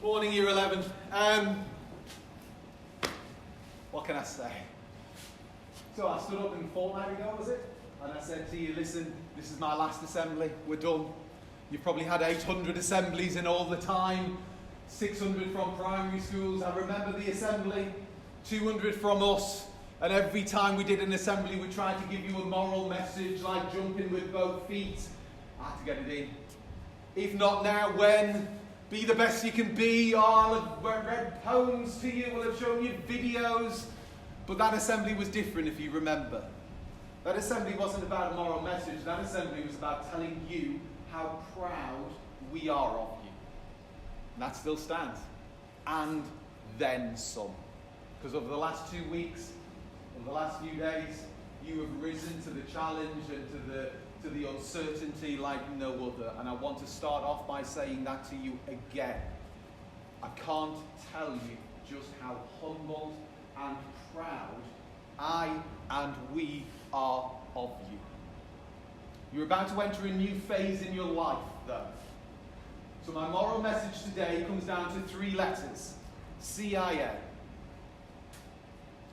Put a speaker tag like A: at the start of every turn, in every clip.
A: Morning, Year 11. What can I say? So I stood up a fortnight ago, was it? And I said to you, listen, this is my last assembly, we're done. You've probably had 800 assemblies in all the time, 600 from primary schools. I remember the assembly, 200 from us. And every time we did an assembly, we tried to give you a moral message, like jumping with both feet. I had to get it in. If not now, when? Be the best you can be. I'll have read poems to you, we'll have shown you videos. But that assembly was different, if you remember. That assembly wasn't about a moral message. That assembly was about telling you how proud we are of you. And that still stands. And then some. Because over the last 2 weeks, over the last few days, you have risen to the challenge and to the uncertainty like no other. And I want to start off by saying that to you again. I can't tell you just how humbled and proud I and we are of you. You're about to enter a new phase in your life, though. So my moral message today comes down to 3 letters. CIA.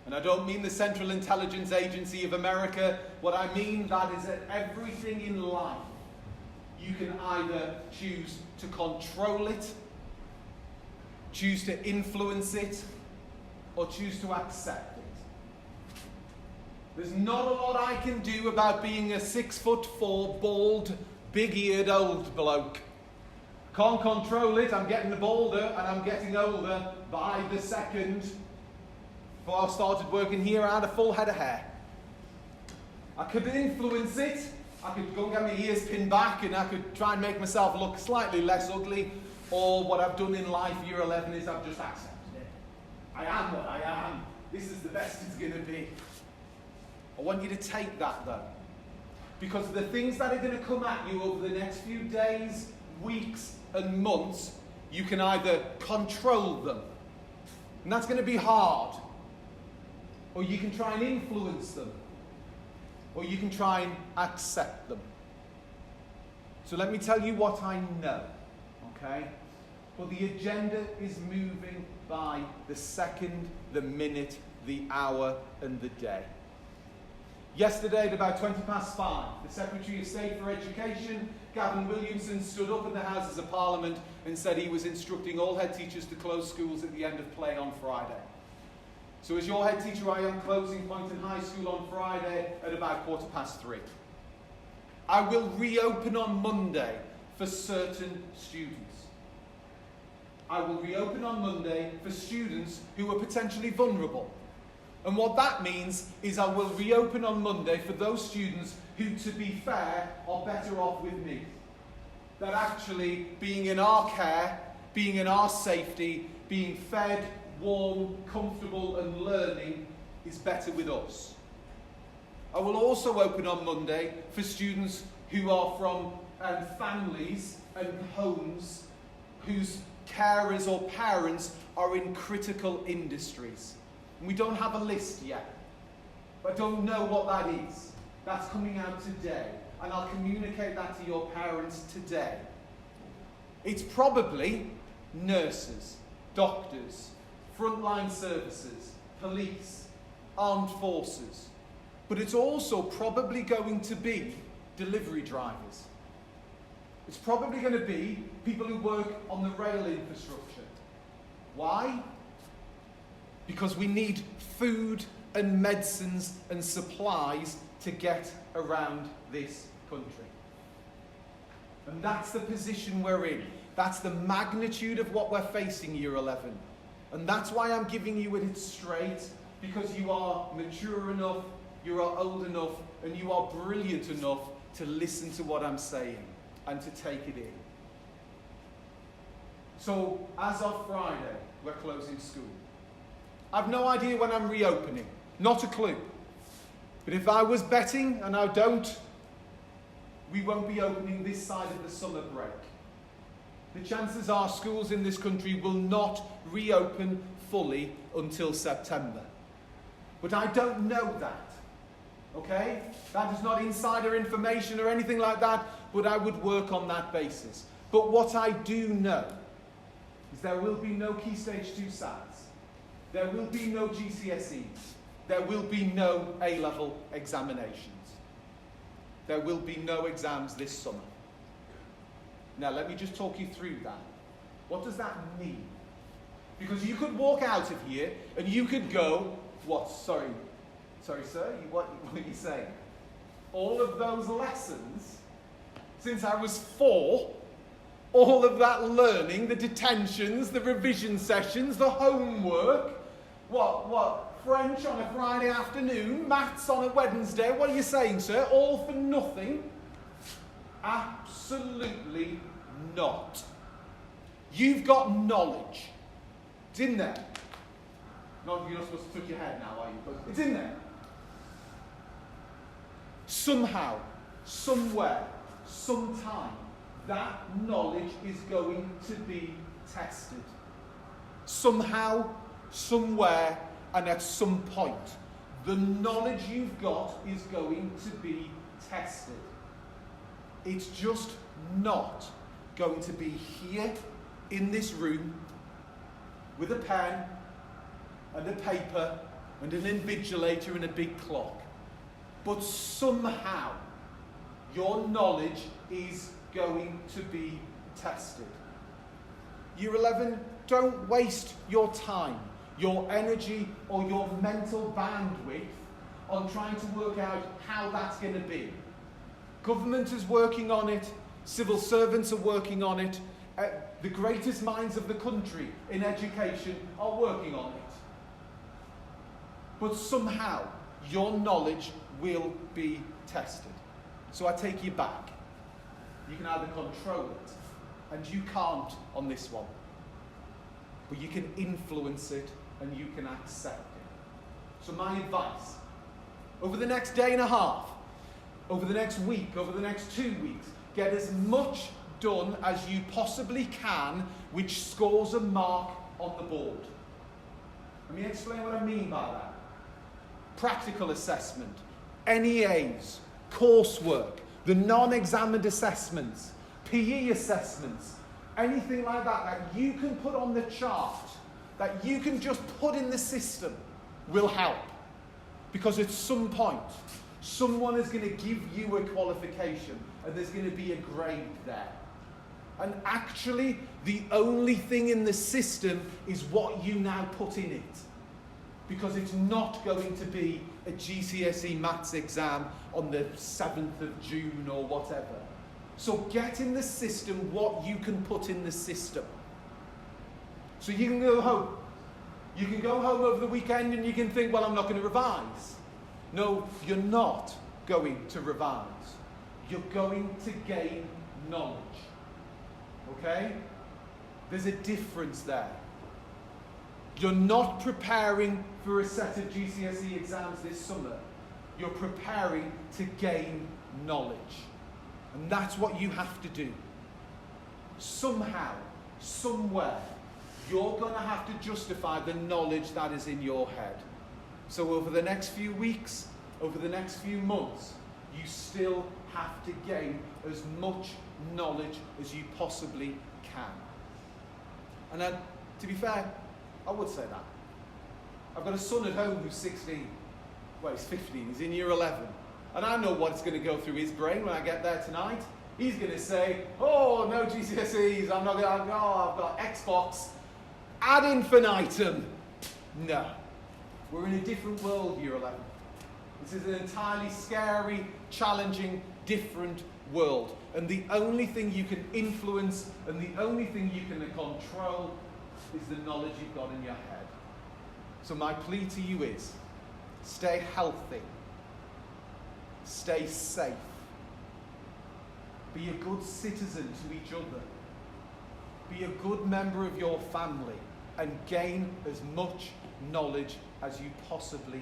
A: And I don't mean the Central Intelligence Agency of America. What I mean that is that everything in life, you can either choose to control it, choose to influence it, or choose to accept it. There's not a lot I can do about being a 6'4", bald, big-eared old bloke. Can't control it. I'm getting bolder and I'm getting older by the second. Before I started working here, I had a full head of hair. I could influence it. I could go and get my ears pinned back and I could try and make myself look slightly less ugly. Or what I've done in life, Year 11, is I've just accepted it. I am what I am. This is the best it's going to be. I want you to take that, though. Because the things that are going to come at you over the next few days, weeks, and months, you can either control them, and that's going to be hard, or you can try and influence them, or you can try and accept them. So let me tell you what I know, okay? Well, the agenda is moving by the second, the minute, the hour, and the day. Yesterday at about 5:20, the Secretary of State for Education, Gavin Williamson, stood up in the Houses of Parliament and said he was instructing all head teachers to close schools at the end of play on Friday. So as your head teacher, I am closing Poynton High School on Friday at about 3:15. I will reopen on Monday for certain students. I will reopen on Monday for students who are potentially vulnerable. And what that means is I will reopen on Monday for those students who, to be fair, are better off with me. That actually being in our care, being in our safety, being fed, warm, comfortable and learning is better with us. I will also open on Monday for students who are from families and homes whose carers or parents are in critical industries. And we don't have a list yet. I don't know what that is. That's coming out today. And I'll communicate that to your parents today. It's probably nurses, doctors, frontline services, police, armed forces. But it's also probably going to be delivery drivers. It's probably going to be people who work on the rail infrastructure. Why? Because we need food and medicines and supplies to get around this country. And that's the position we're in. That's the magnitude of what we're facing, Year 11. And that's why I'm giving you it straight, because you are mature enough, you are old enough, and you are brilliant enough to listen to what I'm saying and to take it in. So, as of Friday, we're closing school. I've no idea when I'm reopening. Not a clue. But if I was betting, and I don't, we won't be opening this side of the summer break. The chances are schools in this country will not reopen fully until September. But I don't know that. Okay? That is not insider information or anything like that, but I would work on that basis. But what I do know is there will be no Key Stage 2 SATs. There will be no GCSEs. There will be no A-level examinations. There will be no exams this summer. Now, let me just talk you through that. What does that mean? Because you could walk out of here and you could go, what? Sorry, sir, what are you saying? All of those lessons, since I was 4, all of that learning, the detentions, the revision sessions, the homework, what? French on a Friday afternoon, maths on a Wednesday, what are you saying, sir? All for nothing? Absolutely not. You've got knowledge. It's in there. You're not supposed to touch your head now, are you? But it's in there. Somehow, somewhere, sometime, that knowledge is going to be tested. Somehow, somewhere, and at some point, the knowledge you've got is going to be tested. It's just not going to be here in this room with a pen and a paper and an invigilator and a big clock. But somehow your knowledge is going to be tested. Year 11, don't waste your time, your energy or your mental bandwidth on trying to work out how that's going to be. Government is working on it, civil servants are working on it, the greatest minds of the country in education are working on it. But somehow your knowledge will be tested. So I take you back. You can either control it, and you can't on this one, but you can influence it and you can accept it. So my advice, over the next day and a half, over the next week, over the next 2 weeks, get as much done as you possibly can which scores a mark on the board. Let me explain what I mean by that. Practical assessment, NEAs, coursework, the non-examined assessments, PE assessments, anything like that that you can put on the chart, that you can just put in the system will help. Because at some point, someone is going to give you a qualification and there's going to be a grade there. And actually, the only thing in the system is what you now put in it. Because it's not going to be a GCSE maths exam on the 7th of June or whatever. So get in the system what you can put in the system. So you can go home. You can go home over the weekend and you can think, well, I'm not going to revise. No, you're not going to revise. You're going to gain knowledge. Okay? There's a difference there. You're not preparing for a set of GCSE exams this summer. You're preparing to gain knowledge. And that's what you have to do. Somehow, somewhere, you're going to have to justify the knowledge that is in your head. So over the next few weeks, over the next few months, you still have to gain as much knowledge as you possibly can. And to be fair, I would say that. I've got a son at home who's 16. Well, he's 15. He's in year 11. And I know what's going to go through his brain when I get there tonight. He's going to say, oh, no GCSEs. I'm not going to, oh, I've got Xbox ad infinitum. No. We're in a different world, year 11. This is an entirely scary, challenging, different world. And the only thing you can influence and the only thing you can control is the knowledge you've got in your head. So my plea to you is, stay healthy. Stay safe. Be a good citizen to each other. Be a good member of your family and gain as much knowledge as you possibly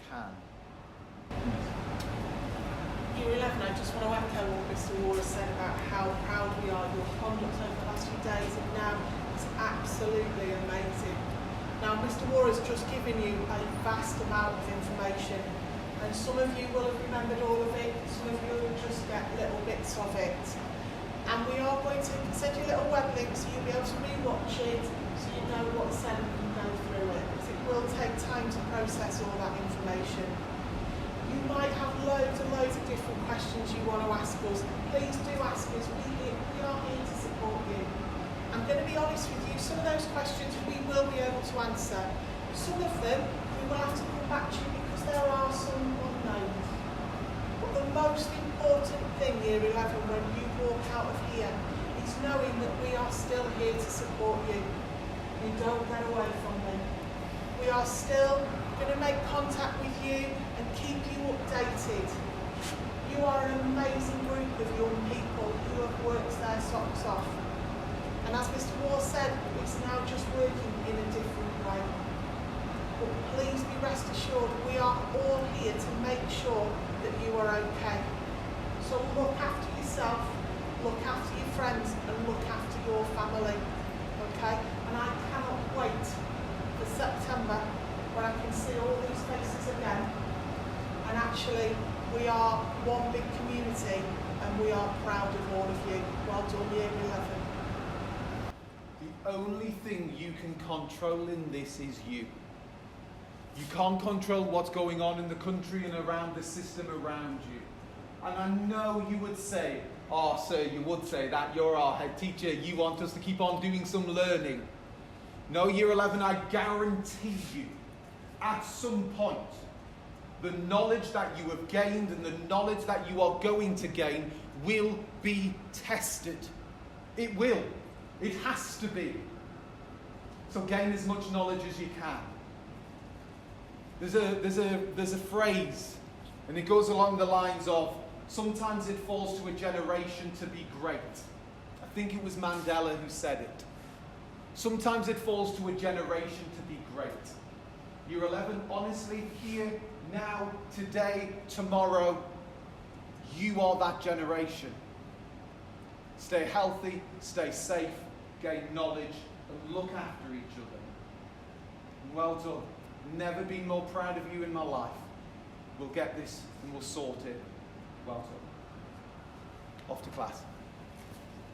A: can.
B: Year 11, I just want to echo what Mr. Waller said about how proud we are of your conduct over the last few days, and now it's absolutely amazing. Now, Mr. Waller's just given you a vast amount of information, and some of you will have remembered all of it, some of you will just get little bits of it. And we are going to send you a little web link so you'll be able to rewatch it some of those questions we will be able to answer. Some of them we will have to come back to because there are some unknowns. But the most important thing, Year 11, when you walk out of here, is knowing that we are still here to support you. You don't get away from me. We are still going to make contact with you and keep you updated. You are an amazing group of young people who have worked their socks off. And as Mr. Wall said, it's now just working in a different way. But please be rest assured, we are all here to make sure that you are okay. So look after yourself, look after your friends, and look after your family. Okay? And I cannot wait for September when I can see all these faces again. And actually, we are one big community and we are proud of all of you. Well done, Year 11.
A: The only thing you can control in this is you. You can't control what's going on in the country and around the system around you. And I know you would say, oh sir, you would say that, you're our head teacher, you want us to keep on doing some learning. No, Year 11, I guarantee you, at some point, the knowledge that you have gained and the knowledge that you are going to gain will be tested. It will. It has to be. So gain as much knowledge as you can. There's a phrase, and it goes along the lines of, sometimes it falls to a generation to be great. I think it was Mandela who said it. Sometimes it falls to a generation to be great. Year 11, honestly, here, now, today, tomorrow, you are that generation. Stay healthy, stay safe, gain knowledge, and look after each other. Well done. Never been more proud of you in my life. We'll get this and we'll sort it. Well done. Off to class.